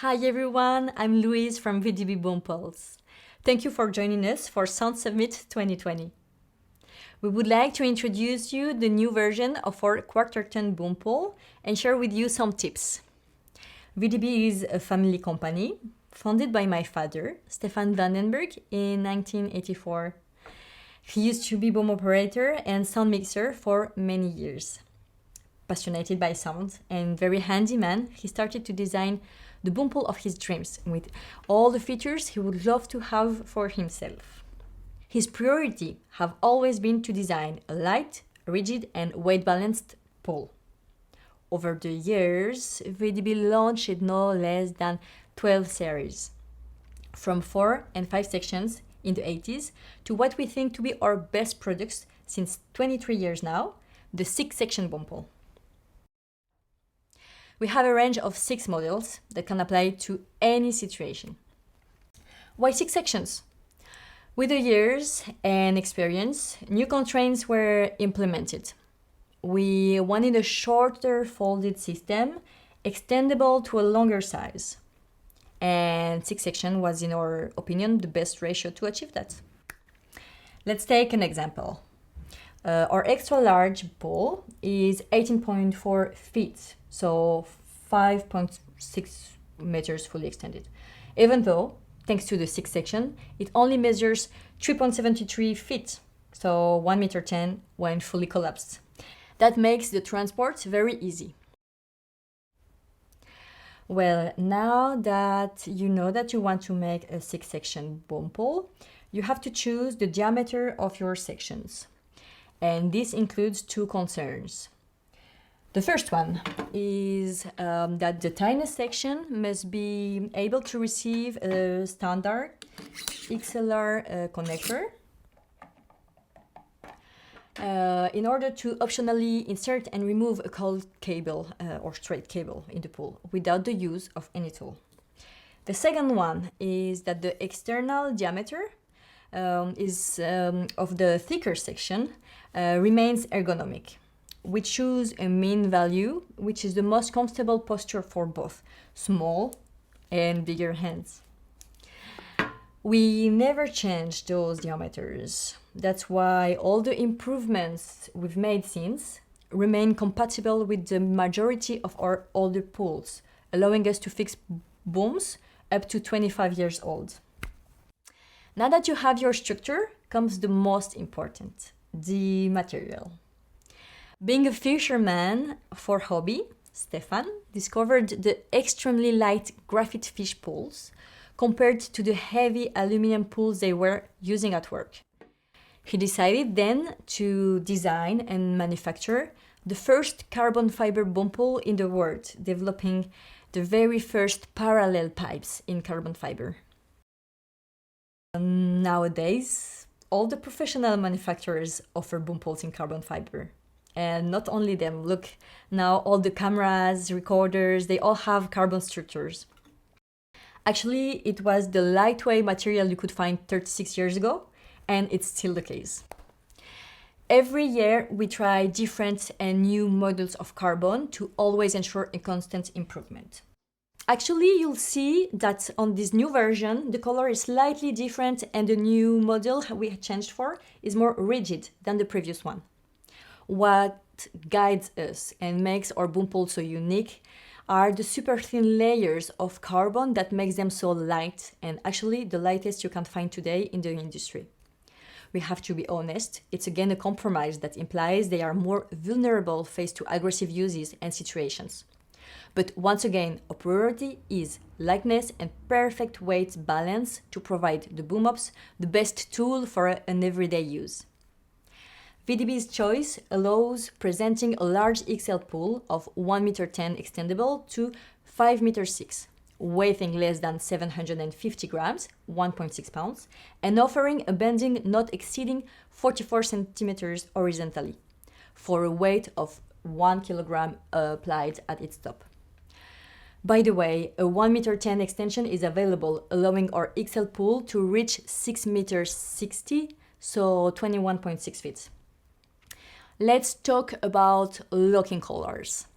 Hi everyone, I'm Louise from VDB Boom Pulse. Thank you for joining us for Sound Summit 2020. We would like to introduce you the new version of our quarter-ton boom pole and share with you some tips. VDB is a family company founded by my father, Stefan Vandenberg, in 1984. He used to be boom operator and sound mixer for many years. Passionate by sound and very handy man, he started to design the boom pole of his dreams with all the features he would love to have for himself. His priority have always been to design a light, rigid and weight-balanced pole. Over the years, VDB launched no less than 12 series, from 4 and 5 sections in the 80s to what we think to be our best products since 23 years now, the 6-section boom pole. We have a range of 6 models that can apply to any situation. Why 6 sections? With the years and experience, new constraints were implemented. We wanted a shorter folded system, extendable to a longer size. And 6 section was, in our opinion, the best ratio to achieve that. Let's take an example. Our extra large pole is 18.4 feet, so 5.6 meters fully extended. Even though, thanks to the 6 section, it only measures 3.73 feet, so 1 meter 10 when fully collapsed. That makes the transport very easy. Well, now that you know that you want to make a 6-section boom pole, you have to choose the diameter of your sections. And this includes 2 concerns. The first one is that the tiniest section must be able to receive a standard XLR connector in order to optionally insert and remove a cold cable or straight cable in the pole without the use of any tool. The second one is that the external diameter of the thicker section remains ergonomic. We choose a mean value, which is the most comfortable posture for both small and bigger hands. We never change those diameters. That's why all the improvements we've made since remain compatible with the majority of our older poles, allowing us to fix booms up to 25 years old. Now that you have your structure, comes the most important, the material. Being a fisherman for hobby, Stefan discovered the extremely light graphite fish poles compared to the heavy aluminum poles they were using at work. He decided then to design and manufacture the first carbon fiber boom pole in the world, developing the very first parallel pipes in carbon fiber. Nowadays, all the professional manufacturers offer boom poles in carbon fiber. And not only them, look, now all the cameras, recorders, they all have carbon structures. Actually, it was the lightweight material you could find 36 years ago, and it's still the case. Every year, we try different and new models of carbon to always ensure a constant improvement. Actually, you'll see that on this new version, the color is slightly different and the new model we changed for is more rigid than the previous one. What guides us and makes our boom pole so unique are the super thin layers of carbon that makes them so light, and actually the lightest you can find today in the industry. We have to be honest, it's again a compromise that implies they are more vulnerable faced to aggressive uses and situations. But once again, our priority is lightness and perfect weight balance to provide the boom ops the best tool for an everyday use. VDB's choice allows presenting a large XL pool of 1 meter 10 extendable to 5 meter 6, weighing less than 750 grams, 1.6 pounds, and offering a bending not exceeding 44 centimeters horizontally, for a weight of 1 kilogram applied at its top. By the way, a 1 meter 10 extension is available, allowing our XL pool to reach 6 meters 60, so 21.6 feet. Let's talk about locking collars.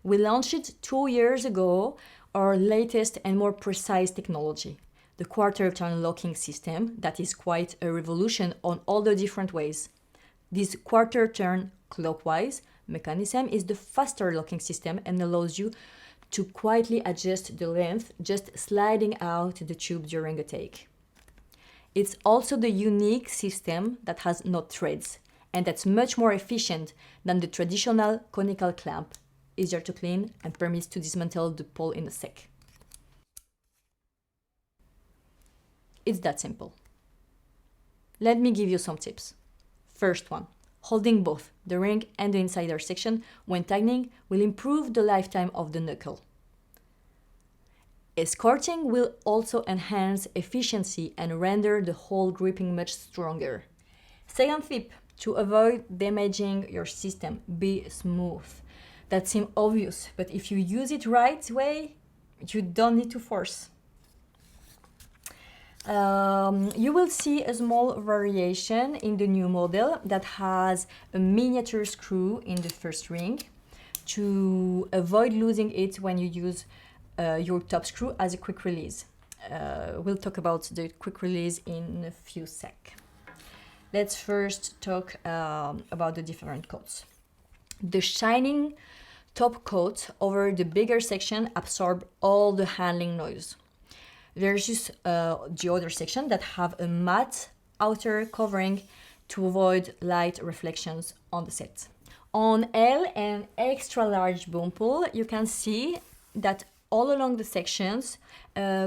We launched it 2 years ago our latest and more precise technology, the quarter turn locking system that is quite a revolution on all the different ways. This quarter turn clockwise mechanism is the faster locking system and allows you to quietly adjust the length just sliding out the tube during a take. It's also the unique system that has no threads and that's much more efficient than the traditional conical clamp, easier to clean and permits to dismantle the pole in a sec. It's that simple. Let me give you some tips. First one, holding both the ring and the insider section when tightening will improve the lifetime of the knuckle. Escorting will also enhance efficiency and render the whole gripping much stronger. Second tip, to avoid damaging your system, be smooth. That seems obvious, but if you use it right way, you don't need to force. You will see a small variation in the new model that has a miniature screw in the first ring to avoid losing it when you use your top screw as a quick release. We'll talk about the quick release in a few seconds. Let's first talk about the different coats. The shining top coat over the bigger section absorbs all the handling noise, versus the other section that have a matte outer covering to avoid light reflections on the set. On L and extra large boom pole, you can see that all along the sections,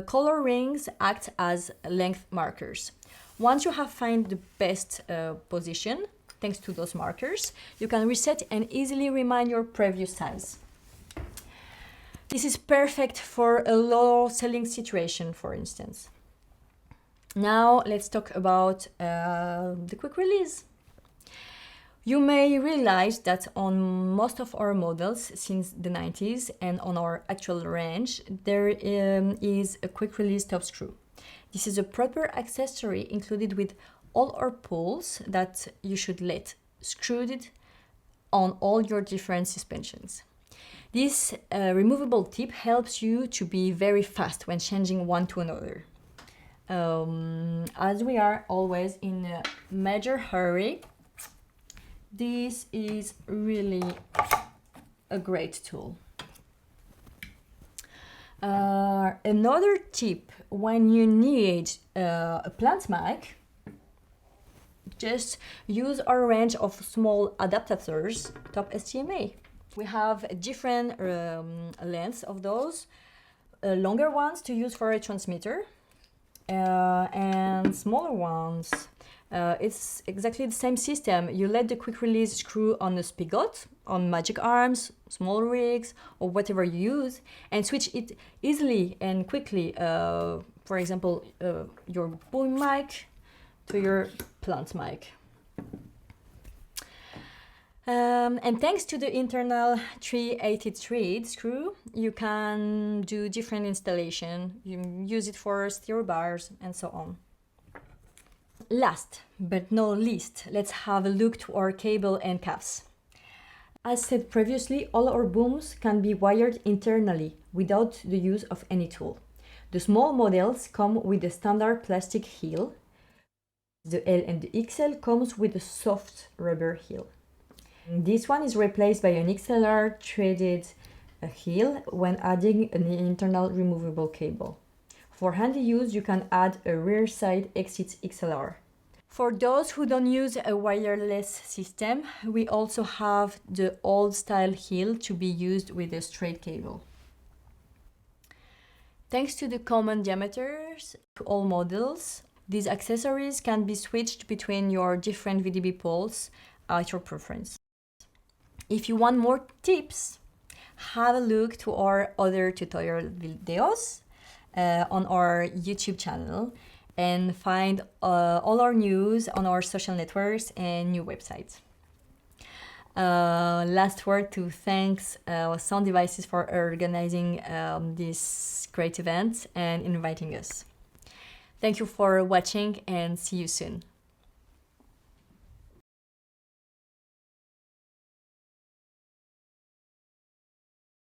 color rings act as length markers. Once you have found the best position, thanks to those markers, you can reset and easily remind your previous size. This is perfect for a low selling situation, for instance. Now let's talk about the quick release. You may realize that on most of our models since the 90s and on our actual range, there is a quick release top screw. This is a proper accessory included with all our poles that you should let screwed on all your different suspensions. This removable tip helps you to be very fast when changing one to another. As we are always in a major hurry, this is really a great tool. Another tip, when you need a plant mic, just use our range of small adapters, top STMA. We have different lengths of those, longer ones to use for a transmitter, and smaller ones. It's exactly the same system. You let the quick release screw on a spigot, on magic arms, small rigs, or whatever you use, and switch it easily and quickly. For example, your boom mic to your plant mic. And thanks to the internal 380 thread screw, you can do different installation. You use it for stereo bars and so on. Last but not least, let's have a look to our cable and caps. As said previously, all our booms can be wired internally without the use of any tool. The small models come with a standard plastic heel. The L and the XL comes with a soft rubber heel. This one is replaced by an XLR threaded heel when adding an internal removable cable. For handy use, you can add a rear side exit XLR. For those who don't use a wireless system, we also have the old style heel to be used with a straight cable. Thanks to the common diameters to all models, these accessories can be switched between your different VDB poles at your preference. If you want more tips, have a look to our other tutorial videos on our YouTube channel and find all our news on our social networks and new websites. Last word to thanks Sound Devices for organizing this great event and inviting us. Thank you for watching and see you soon.